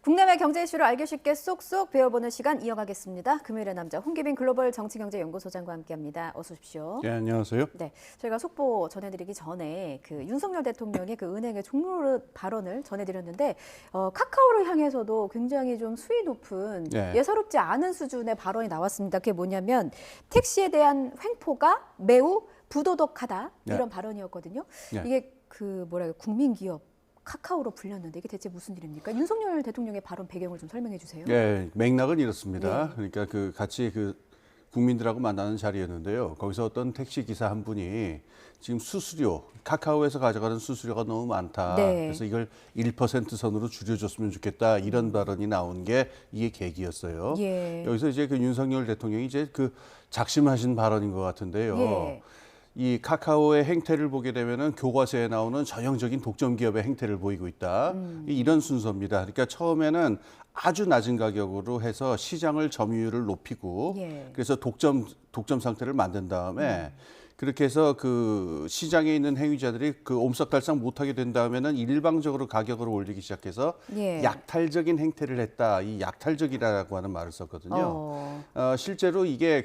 국내외 경제 이슈를 알기 쉽게 쏙쏙 배워보는 시간 이어가겠습니다. 금요일의 남자 홍기빈 글로벌 정치경제연구소장과 함께합니다. 어서 오십시오. 네, 안녕하세요. 네, 저희가 속보 전해드리기 전에 그 윤석열 대통령의 그 은행의 종로릇 발언을 전해드렸는데 카카오를 향해서도 굉장히 좀 수위 높은 예사롭지 않은 수준의 발언이 나왔습니다. 그게 뭐냐면 택시에 대한 횡포가 매우 부도덕하다 이런 발언이었거든요. 이게 그 뭐랄까 국민기업 카카오로 불렸는데 이게 대체 무슨 일입니까? 윤석열 대통령의 발언 배경을 좀 설명해 주세요. 네, 맥락은 이렇습니다. 그러니까 같이 국민들하고 만나는 자리였는데요. 거기서 어떤 택시 기사 한 분이 지금 수수료, 카카오에서 가져가는 수수료가 너무 많다. 그래서 이걸 1% 선으로 줄여줬으면 좋겠다. 이런 발언이 나온 게 이게 계기였어요. 여기서 이제 윤석열 대통령이 이제 작심하신 발언인 것 같은데요. 이 카카오의 행태를 보게 되면은 교과서에 나오는 전형적인 독점 기업의 행태를 보이고 있다. 이런 순서입니다. 그러니까 처음에는 아주 낮은 가격으로 해서 시장을 점유율을 높이고 그래서 독점 상태를 만든 다음에 그렇게 해서 그 시장에 있는 행위자들이 옴짝달싹 못하게 된 다음에는 일방적으로 가격을 올리기 시작해서 약탈적인 행태를 했다. 이 약탈적이라고 하는 말을 썼거든요. 실제로 이게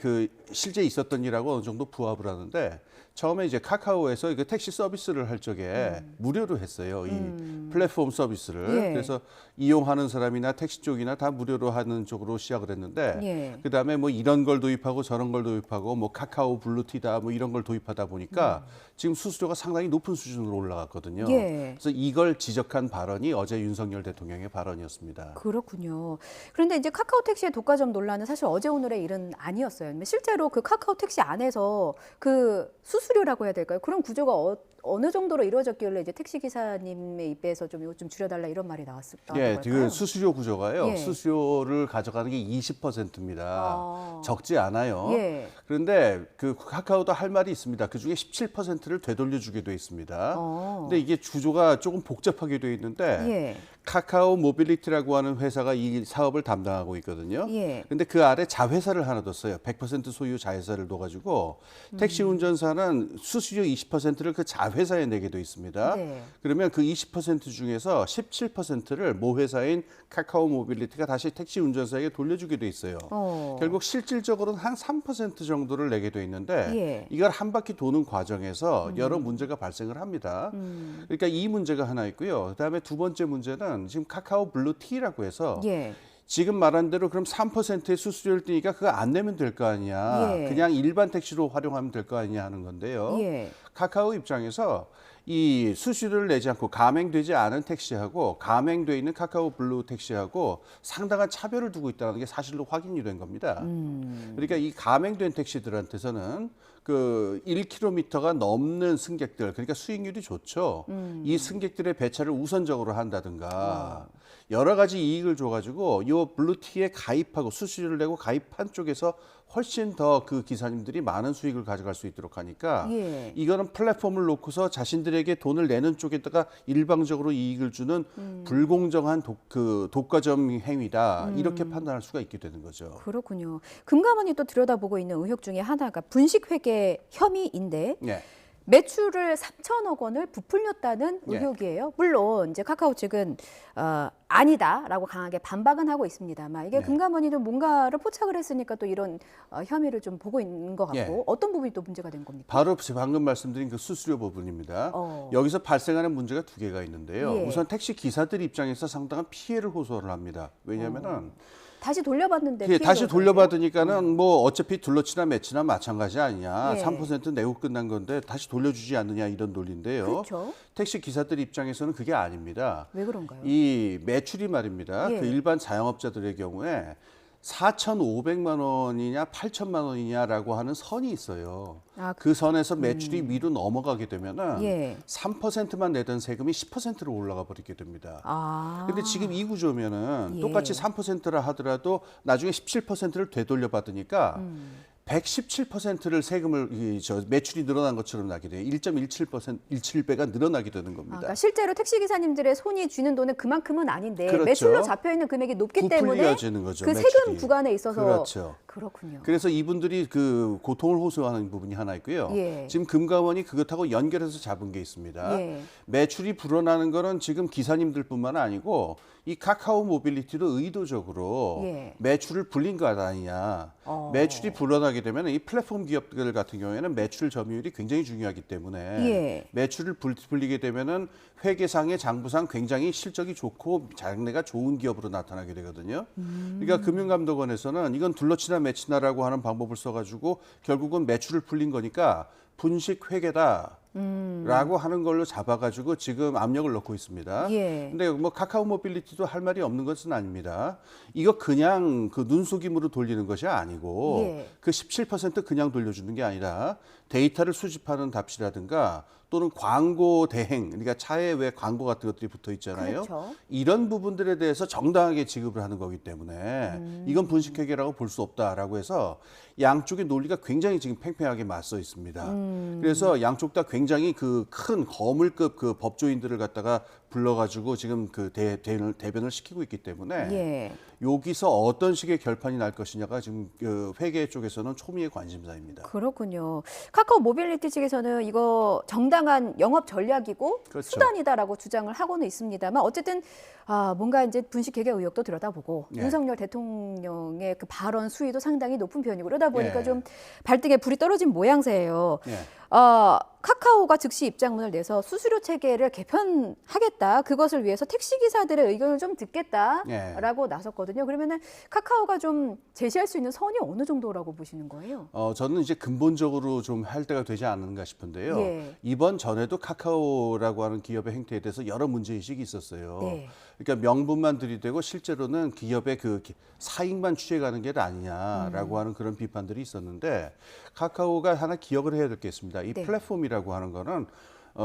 실제 있었던 일하고 어느 정도 부합을 하는데 처음에 이제 카카오에서 택시 서비스를 할 적에 무료로 했어요. 이 플랫폼 서비스를. 그래서 이용하는 사람이나 택시 쪽이나 다 무료로 하는 쪽으로 시작을 했는데 그다음에 뭐 이런 걸 도입하고 저런 걸 도입하고 뭐 카카오 블루티다 뭐 이런 걸 도입하다 보니까 지금 수수료가 상당히 높은 수준으로 올라갔거든요. 그래서 이걸 지적한 발언이 어제 윤석열 대통령의 발언이었습니다. 그렇군요. 그런데 이제 카카오 택시의 독과점 논란은 사실 어제 오늘의 일은 아니었어요. 실제로 그 카카오 택시 안에서 그 수수료라고 해야 될까요? 그런 구조가 어느 정도로 이루어졌길래 이제 택시 기사님의 입에서 좀 이거 좀 줄여달라 이런 말이 나왔을까요? 그 수수료 구조가요. 수수료를 가져가는 게 20%입니다. 적지 않아요. 그런데 카카오도 할 말이 있습니다. 그중에 17%를 되돌려주게 돼 있습니다. 근데 이게 구조가 조금 복잡하게 돼 있는데 카카오 모빌리티라고 하는 회사가 이 사업을 담당하고 있거든요. 근데 그 아래 자회사를 하나 뒀어요. 100% 소유 자회사를 둬가지고 택시 운전사는 수수료 20%를 그 자회사에 내게 돼 있습니다. 그러면 그 20% 중에서 17%를 모회사인 카카오 모빌리티가 다시 택시 운전사에게 돌려주게 돼 있어요. 결국 실질적으로는 한 3% 정도를 내게 돼 있는데 이걸 한 바퀴 도는 과정에서 여러 문제가 발생을 합니다. 그러니까 이 문제가 하나 있고요. 그다음에 두 번째 문제는 지금 카카오 블루티라고 해서 지금 말한 대로 그럼 3%의 수수료를 떼니까 그거 안 내면 될 거 아니야. 그냥 일반 택시로 활용하면 될 거 아니냐 하는 건데요. 카카오 입장에서 이 수수료를 내지 않고 가맹되지 않은 택시하고 가맹돼 있는 카카오 블루 택시하고 상당한 차별을 두고 있다는 게 사실로 확인이 된 겁니다. 그러니까 이 가맹된 택시들한테서는 1km가 넘는 승객들, 그러니까 수익률이 좋죠. 이 승객들의 배차를 우선적으로 한다든가 여러 가지 이익을 줘가지고 이 블루티에 가입하고 수수료를 내고 가입한 쪽에서 훨씬 더 그 기사님들이 많은 수익을 가져갈 수 있도록 하니까 이거는 플랫폼을 놓고서 자신들에게 돈을 내는 쪽에다가 일방적으로 이익을 주는 불공정한 독과점 행위다. 이렇게 판단할 수가 있게 되는 거죠. 그렇군요. 금감원이 또 들여다보고 있는 의혹 중에 하나가 분식회계 혐의인데 매출을 3천억 원을 부풀렸다는 의혹이에요. 물론 이제 카카오 측은 아니다라고 강하게 반박은 하고 있습니다만 이게 금감원이 좀 뭔가를 포착을 했으니까 또 이런 혐의를 좀 보고 있는 것 같고 어떤 부분이 또 문제가 된 겁니까? 바로 방금 말씀드린 그 수수료 부분입니다. 여기서 발생하는 문제가 두 개가 있는데요. 우선 택시 기사들 입장에서 상당한 피해를 호소를 합니다. 왜냐하면은 다시 돌려받는데 다시 돌려받으니까는 뭐 어차피 둘러치나 매치나 마찬가지 아니냐. 3% 내고 끝난 건데 다시 돌려주지 않느냐 이런 논리인데요. 그렇죠. 택시 기사들 입장에서는 그게 아닙니다. 왜 그런가요? 이 매출이 말입니다. 일반 자영업자들의 경우에 4,500만 원이냐 8천만 원이냐라고 하는 선이 있어요. 그 선에서 매출이 위로 넘어가게 되면은 3%만 내던 세금이 10%로 올라가 버리게 됩니다. 근데 지금 이 구조면은 똑같이 3%라 하더라도 나중에 17%를 되돌려 받으니까 117%를 세금을 매출이 늘어난 것처럼 나게 돼요. 1.17배가 늘어나게 되는 겁니다. 그러니까 실제로 택시 기사님들의 손이 쥐는 돈은 그만큼은 아닌데 매출로 잡혀 있는 금액이 높기 때문에 거죠, 그 매출이. 세금 구간에 있어서 그렇군요. 그래서 이분들이 그 고통을 호소하는 부분이 하나 있고요. 예. 지금 금감원이 그것하고 연결해서 잡은 게 있습니다. 예. 매출이 불어나는 거는 지금 기사님들뿐만 아니고 이 카카오 모빌리티도 의도적으로 예. 매출을 불린 거 아니냐. 매출이 불어나게 되면 이 플랫폼 기업들 같은 경우에는 매출 점유율이 굉장히 중요하기 때문에 예. 매출을 불리게 되면은 회계상의 장부상 굉장히 실적이 좋고 장래가 좋은 기업으로 나타나게 되거든요. 그러니까 금융감독원에서는 이건 둘러치나 매치나라고 하는 방법을 써가지고 결국은 매출을 불린 거니까 분식 회계다. 라고 하는 걸로 잡아가지고 지금 압력을 넣고 있습니다. 예. 근데 뭐 카카오 모빌리티도 할 말이 없는 것은 아닙니다. 이거 그냥 그 눈속임으로 돌리는 것이 아니고 예. 그 17% 그냥 돌려주는 게 아니라 데이터를 수집하는 답시라든가 또는 광고 대행, 그러니까 차에 왜 광고 같은 것들이 붙어 있잖아요. 그렇죠. 이런 부분들에 대해서 정당하게 지급을 하는 거기 때문에 이건 분식회계라고 볼 수 없다라고 해서 양쪽의 논리가 굉장히 지금 팽팽하게 맞서 있습니다. 그래서 양쪽 다 굉장히 그 큰 거물급 그 법조인들을 갖다가 불러가지고 지금 그 대변을 시키고 있기 때문에 예. 여기서 어떤 식의 결판이 날 것이냐가 지금 그 회계 쪽에서는 초미의 관심사입니다. 그렇군요. 카카오 모빌리티 측에서는 이거 정당한 영업 전략이고 그렇죠. 수단이다라고 주장을 하고는 있습니다만 어쨌든 뭔가 이제 분식회계 의혹도 들여다보고 예. 윤석열 대통령의 그 발언 수위도 상당히 높은 편이고 그러다 보니까 예. 좀 발등에 불이 떨어진 모양새예요. 예. 카카오가 즉시 입장문을 내서 수수료 체계를 개편하겠다. 그것을 위해서 택시기사들의 의견을 좀 듣겠다라고 나섰거든요. 그러면은 카카오가 좀 제시할 수 있는 선이 어느 정도라고 보시는 거예요? 저는 이제 근본적으로 좀 할 때가 되지 않는가 싶은데요. 예. 이번 전에도 카카오라고 하는 기업의 행태에 대해서 여러 문제의식이 있었어요. 네. 그러니까 명분만 들이대고 실제로는 기업의 그 사익만 취해가는 게 아니냐라고 하는 그런 비판들이 있었는데 카카오가 하나 기억을 해야 될 게 있습니다. 이 네. 플랫폼이라고 하는 거는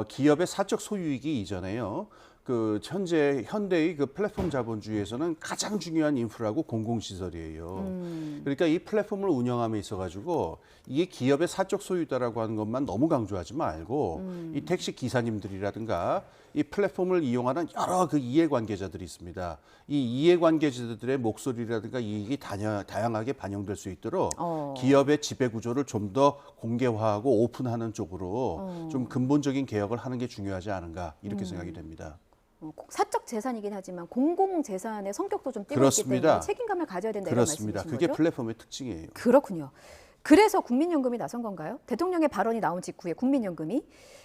기업의 사적 소유이기 이전에요. 그 현대의 그 플랫폼 자본주의에서는 가장 중요한 인프라고 공공시설이에요. 그러니까 이 플랫폼을 운영함에 있어가지고 이게 기업의 사적 소유다라고 하는 것만 너무 강조하지 말고 이 택시 기사님들이라든가 이 플랫폼을 이용하는 여러 그 이해관계자들이 있습니다. 이 이해관계자들의 목소리라든가 이익이 다양하게 반영될 수 있도록 기업의 지배 구조를 좀 더 공개화하고 오픈하는 쪽으로 좀 근본적인 개혁을 하는 게 중요하지 않은가 이렇게 생각이 됩니다. 사적 재산이긴 하지만 공공 재산의 성격도 좀 띠고 있기 그렇습니다. 때문에 책임감을 가져야 된다 이런 그렇습니다. 말씀이신 그게 거죠? 플랫폼의 특징이에요. 그렇군요. 그래서 국민연금이 나선 건가요? 대통령의 발언이 나온 직후에 국민연금이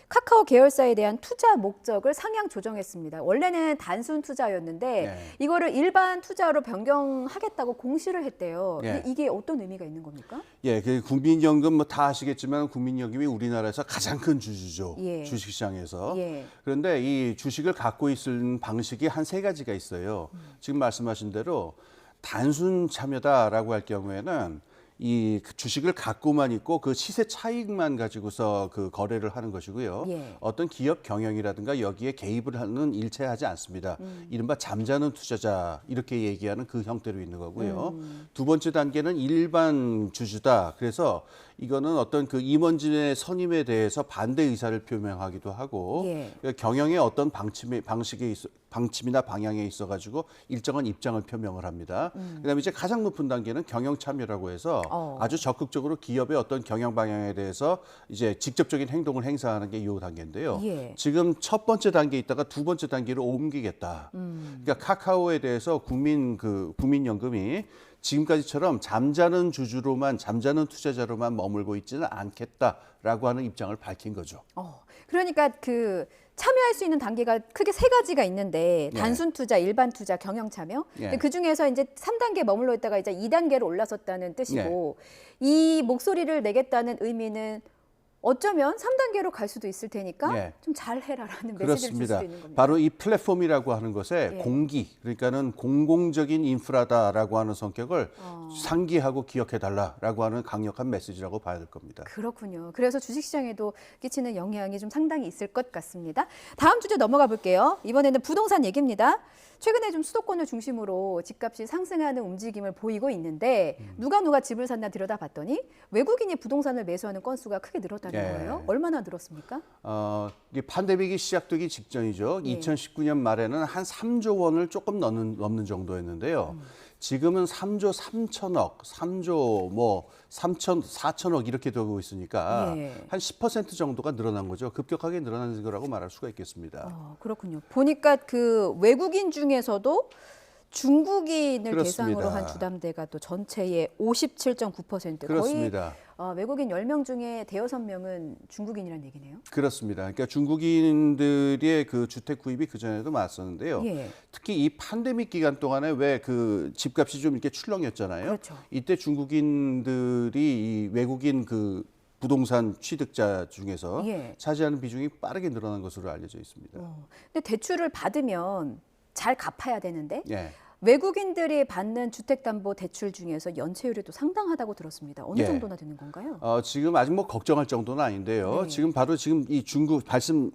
카카오 계열사에 대한 투자 목적을 상향 조정했습니다. 원래는 단순 투자였는데 네. 이거를 일반 투자로 변경하겠다고 공시를 했대요. 네. 근데 이게 어떤 의미가 있는 겁니까? 예, 그 국민연금 뭐 다 아시겠지만 국민연금이 우리나라에서 가장 큰 주주죠. 예. 주식시장에서. 예. 그런데 이 주식을 갖고 있는 방식이 한 세 가지가 있어요. 지금 말씀하신 대로 단순 참여다라고 할 경우에는 이 주식을 갖고만 있고 그 시세 차익만 가지고서 그 거래를 하는 것이고요. 예. 어떤 기업 경영이라든가 여기에 개입을 하는 일체하지 않습니다. 이른바 잠자는 투자자 이렇게 얘기하는 그 형태로 있는 거고요. 두 번째 단계는 일반 주주다. 그래서 이거는 어떤 그 임원진의 선임에 대해서 반대 의사를 표명하기도 하고 예. 경영의 어떤 방침이나 방향에 있어가지고 일정한 입장을 표명을 합니다. 그다음에 이제 가장 높은 단계는 경영 참여라고 해서 아주 적극적으로 기업의 어떤 경영 방향에 대해서 이제 직접적인 행동을 행사하는 게 이 단계인데요. 예. 지금 첫 번째 단계에 있다가 두 번째 단계로 옮기겠다. 그러니까 카카오에 대해서 국민연금이 지금까지처럼 잠자는 투자자로만 머물고 있지는 않겠다라고 하는 입장을 밝힌 거죠. 그러니까 그 참여할 수 있는 단계가 크게 세 가지가 있는데 단순 투자, 일반 투자, 경영 참여. 네. 그 중에서 이제 3단계 머물러 있다가 이제 2단계로 올라섰다는 뜻이고 이 목소리를 내겠다는 의미는 어쩌면 3단계로 갈 수도 있을 테니까 좀 잘해라라는 메시지를 줄 그렇습니다. 수도 있는 겁니다. 바로 이 플랫폼이라고 하는 것에 공기, 그러니까는 공공적인 인프라다라고 하는 성격을 상기하고 기억해달라라고 하는 강력한 메시지라고 봐야 될 겁니다. 그렇군요. 그래서 주식시장에도 끼치는 영향이 좀 상당히 있을 것 같습니다. 다음 주제 넘어가 볼게요. 이번에는 부동산 얘기입니다. 최근에 좀 수도권을 중심으로 집값이 상승하는 움직임을 보이고 있는데 누가 집을 샀나 들여다봤더니 외국인이 부동산을 매수하는 건수가 크게 늘었다는 거예요. 얼마나 늘었습니까? 이게 팬데믹이 시작되기 직전이죠. 2019년 말에는 한 3조 원을 조금 넘는 정도였는데요. 지금은 3조 3천억, 3조 뭐 3천, 4천억 이렇게 되고 있으니까 예. 한 10% 정도가 늘어난 거죠. 급격하게 늘어난 거라고 말할 수가 있겠습니다. 그렇군요. 보니까 그 외국인 중에서도 중국인을 그렇습니다. 대상으로 한 주담대가 또 전체의 57.9%. 그렇습니다. 거의 외국인 10명 중에 대여섯 명은 중국인이라는 얘기네요. 그렇습니다. 그러니까 중국인들의 그 주택 구입이 그전에도 많았었는데요. 예. 특히 이 팬데믹 기간 동안에 왜 그 집값이 좀 이렇게 출렁였잖아요. 그렇죠. 이때 중국인들이 이 외국인 그 부동산 취득자 중에서 예. 차지하는 비중이 빠르게 늘어난 것으로 알려져 있습니다. 근데 대출을 받으면 잘 갚아야 되는데 예. 외국인들이 받는 주택담보대출 중에서 연체율이 또 상당하다고 들었습니다. 어느 예. 정도나 되는 건가요? 지금 아직 뭐 걱정할 정도는 아닌데요. 네. 지금 바로 지금 이 중국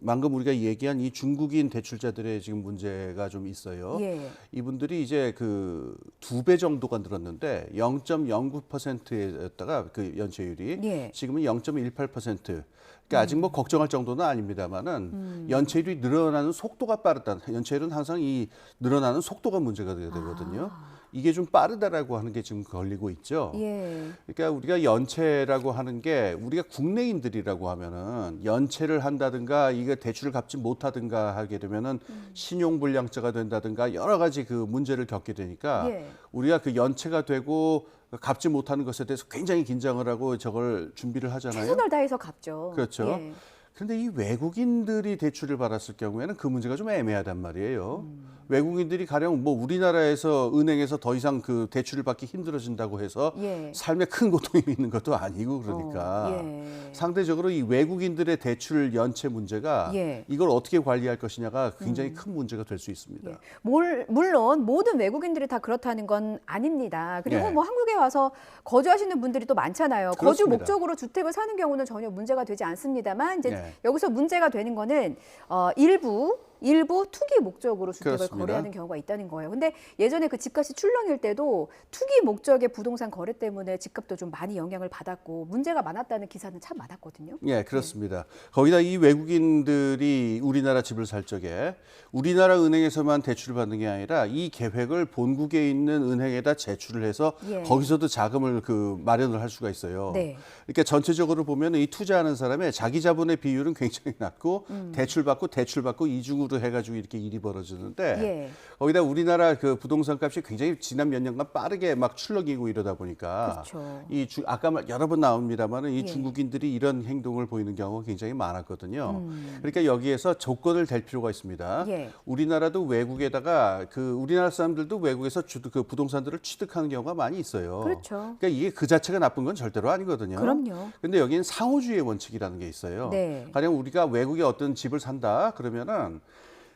방금 우리가 얘기한 이 중국인 대출자들의 지금 문제가 좀 있어요. 예. 이분들이 이제 그 2배 정도가 늘었는데 0.09%였다가 그 연체율이 예. 지금은 0.18%. 그러니까 아직 뭐 걱정할 정도는 아닙니다만은 연체율이 늘어나는 속도가 빠르다. 연체율은 항상 이 늘어나는 속도가 문제가 되거든요. 이게 좀 빠르다라고 하는 게 지금 걸리고 있죠. 예. 그러니까 우리가 연체라고 하는 게 우리가 국내인들이라고 하면은 연체를 한다든가 이게 대출을 갚지 못하든가 하게 되면은 신용불량자가 된다든가 여러 가지 그 문제를 겪게 되니까 예. 우리가 그 연체가 되고 갚지 못하는 것에 대해서 굉장히 긴장을 하고 저걸 준비를 하잖아요. 최선을 다해서 갚죠. 그렇죠. 예. 그런데 이 외국인들이 대출을 받았을 경우에는 그 문제가 좀 애매하단 말이에요. 외국인들이 가령 뭐 우리나라에서 은행에서 더 이상 그 대출을 받기 힘들어진다고 해서 예. 삶에 큰 고통이 있는 것도 아니고 그러니까 예. 상대적으로 이 외국인들의 대출 연체 문제가 예. 이걸 어떻게 관리할 것이냐가 굉장히 큰 문제가 될 수 있습니다. 예. 물론 모든 외국인들이 다 그렇다는 건 아닙니다. 그리고 예. 뭐 한국에 와서 거주하시는 분들이 또 많잖아요. 거주 그렇습니다. 목적으로 주택을 사는 경우는 전혀 문제가 되지 않습니다만 이제 예. 여기서 문제가 되는 거는 일부 투기 목적으로 주택을 그렇습니다. 거래하는 경우가 있다는 거예요. 근데 예전에 그 집값이 출렁일 때도 투기 목적의 부동산 거래 때문에 집값도 좀 많이 영향을 받았고 문제가 많았다는 기사는 참 많았거든요. 예, 그렇습니다. 거기다 이 외국인들이 우리나라 집을 살 적에 우리나라 은행에서만 대출을 받는 게 아니라 이 계획을 본국에 있는 은행에다 제출을 해서 예. 거기서도 자금을 그 마련을 할 수가 있어요. 네. 그러니까 전체적으로 보면 이 투자하는 사람의 자기 자본의 비율은 굉장히 낮고 대출 받고 이중으로 해가지고 이렇게 일이 벌어지는데 예. 거기다 우리나라 그 부동산 값이 굉장히 지난 몇 년간 빠르게 막 출렁이고 이러다 보니까 그렇죠. 아까 여러 번 나옵니다만은 이 예. 중국인들이 이런 행동을 보이는 경우가 굉장히 많았거든요. 그러니까 여기에서 조건을 댈 필요가 있습니다. 예. 우리나라도 외국에다가 그 우리나라 사람들도 외국에서 그 부동산들을 취득하는 경우가 많이 있어요. 그렇죠. 그러니까 이게 그 자체가 나쁜 건 절대로 아니거든요. 그럼요. 근데 여기는 상호주의의 원칙이라는 게 있어요. 네. 가령 우리가 외국에 어떤 집을 산다 그러면은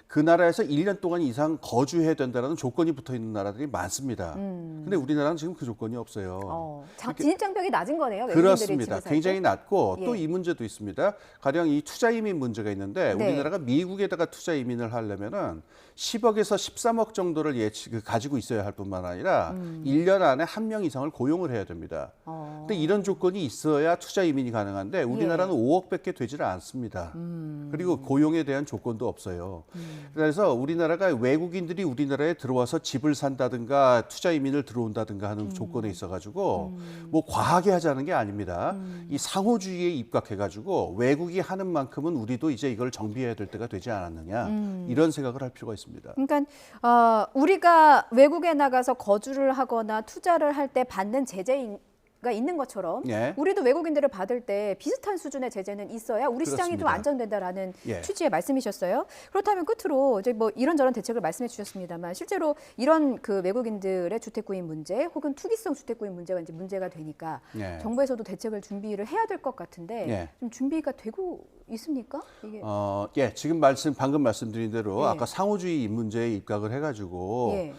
그 나라에서 1년 동안 이상 거주해야 된다는 조건이 붙어 있는 나라들이 많습니다. 근데 우리나라는 지금 그 조건이 없어요. 진입장벽이 낮은 거네요. 외국인들이 그렇습니다. 집을 살 굉장히 때. 낮고 예. 또 이 문제도 있습니다. 가령 이 투자 이민 문제가 있는데 네. 우리나라가 미국에다가 투자 이민을 하려면은 10억에서 13억 정도를 가지고 있어야 할 뿐만 아니라 1년 안에 한 명 이상을 고용을 해야 됩니다. 근데 이런 조건이 있어야 투자 이민이 가능한데 우리나라는 5억밖에 되질 않습니다. 그리고 고용에 대한 조건도 없어요. 그래서 우리나라가 외국인들이 우리나라에 들어와서 집을 산다든가 투자 이민을 들어온다든가 하는 조건에 있어가지고 뭐 과하게 하자는 게 아닙니다. 이 상호주의에 입각해가지고 외국이 하는 만큼은 우리도 이제 이걸 정비해야 될 때가 되지 않았느냐 이런 생각을 할 필요가 있습니다. 그러니까 우리가 외국에 나가서 거주를 하거나 투자를 할 때 받는 제재가 있는 것처럼 예. 우리도 외국인들을 받을 때 비슷한 수준의 제재는 있어야 우리 시장이 좀 그렇습니다. 안정된다라는 예. 취지의 말씀이셨어요. 그렇다면 끝으로 이제 뭐 이런저런 대책을 말씀해 주셨습니다만 실제로 이런 그 외국인들의 주택 구입 문제 혹은 투기성 주택 구입 문제가 이제 문제가 되니까 예. 정부에서도 대책을 준비를 해야 될 것 같은데 예. 좀 준비가 되고 있습니까? 이게 예, 방금 말씀드린 대로 예. 아까 상호주의 문제에 입각을 해가지고 예.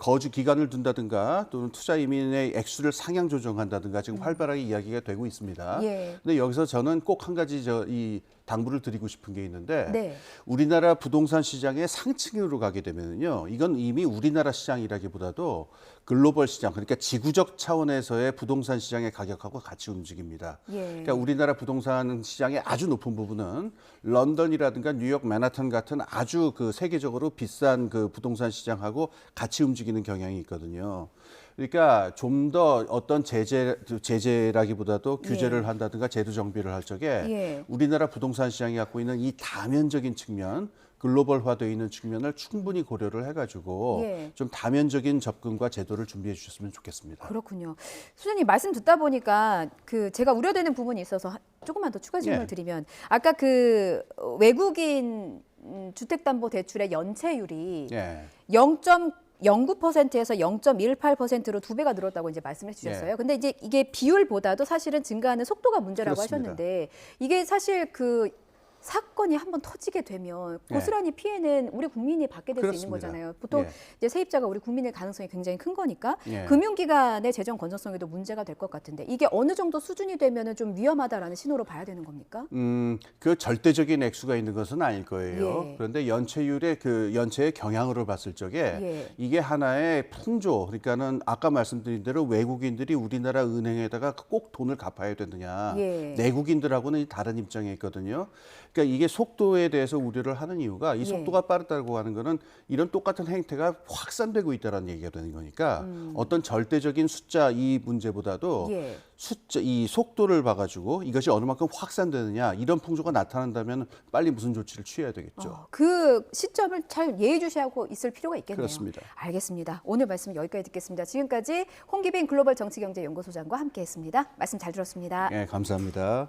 거주 기간을 둔다든가 또는 투자 이민의 액수를 상향 조정한다든가 지금 활발하게 이야기가 되고 있습니다. 예. 근데 여기서 저는 꼭 한 가지 이 당부를 드리고 싶은 게 있는데 네. 우리나라 부동산 시장의 상층으로 가게 되면요, 이건 이미 우리나라 시장이라기보다도 글로벌 시장, 그러니까 지구적 차원에서의 부동산 시장의 가격하고 같이 움직입니다. 예. 그러니까 우리나라 부동산 시장의 아주 높은 부분은 런던이라든가 뉴욕, 맨하탄 같은 아주 그 세계적으로 비싼 그 부동산 시장하고 같이 움직이는 경향이 있거든요. 그러니까 좀 더 어떤 제재라기보다도 규제를 한다든가 제도 정비를 할 적에 우리나라 부동산 시장이 갖고 있는 이 다면적인 측면, 글로벌화되어 있는 측면을 충분히 고려를 해가지고 좀 다면적인 접근과 제도를 준비해 주셨으면 좋겠습니다. 그렇군요. 소장님 말씀 듣다 보니까 그 제가 우려되는 부분이 있어서 조금만 더 추가 질문을 드리면 아까 그 외국인 주택담보대출의 연체율이 0.09%에서 0.18%로 2배가 늘었다고 이제 말씀해 주셨어요. 근데 이제 이게 비율보다도 사실은 증가하는 속도가 문제라고 그렇습니다. 하셨는데 이게 사실 그 사건이 한번 터지게 되면 고스란히 피해는 우리 국민이 받게 될 수 있는 거잖아요. 보통 이제 세입자가 우리 국민의 가능성이 굉장히 큰 거니까 금융기관의 재정 건전성에도 문제가 될 것 같은데 이게 어느 정도 수준이 되면은 좀 위험하다라는 신호로 봐야 되는 겁니까? 그 절대적인 액수가 있는 것은 아닐 거예요. 그런데 연체율의 그 연체의 경향으로 봤을 적에 이게 하나의 풍조, 그러니까는 아까 말씀드린 대로 외국인들이 우리나라 은행에다가 꼭 돈을 갚아야 되느냐, 내국인들하고는 다른 입장에 있거든요. 그러니까 이게 속도에 대해서 우려를 하는 이유가 이 속도가 빠르다고 하는 거는 이런 똑같은 행태가 확산되고 있다는 얘기가 되는 거니까 어떤 절대적인 숫자 이 문제보다도 숫자 이 속도를 봐가지고 이것이 어느 만큼 확산되느냐 이런 풍조가 나타난다면 빨리 무슨 조치를 취해야 되겠죠. 그 시점을 잘 예의주시하고 있을 필요가 있겠네요. 그렇습니다. 알겠습니다. 오늘 말씀 여기까지 듣겠습니다. 지금까지 홍기빈 글로벌 정치경제연구소장과 함께했습니다. 말씀 잘 들었습니다. 네, 감사합니다.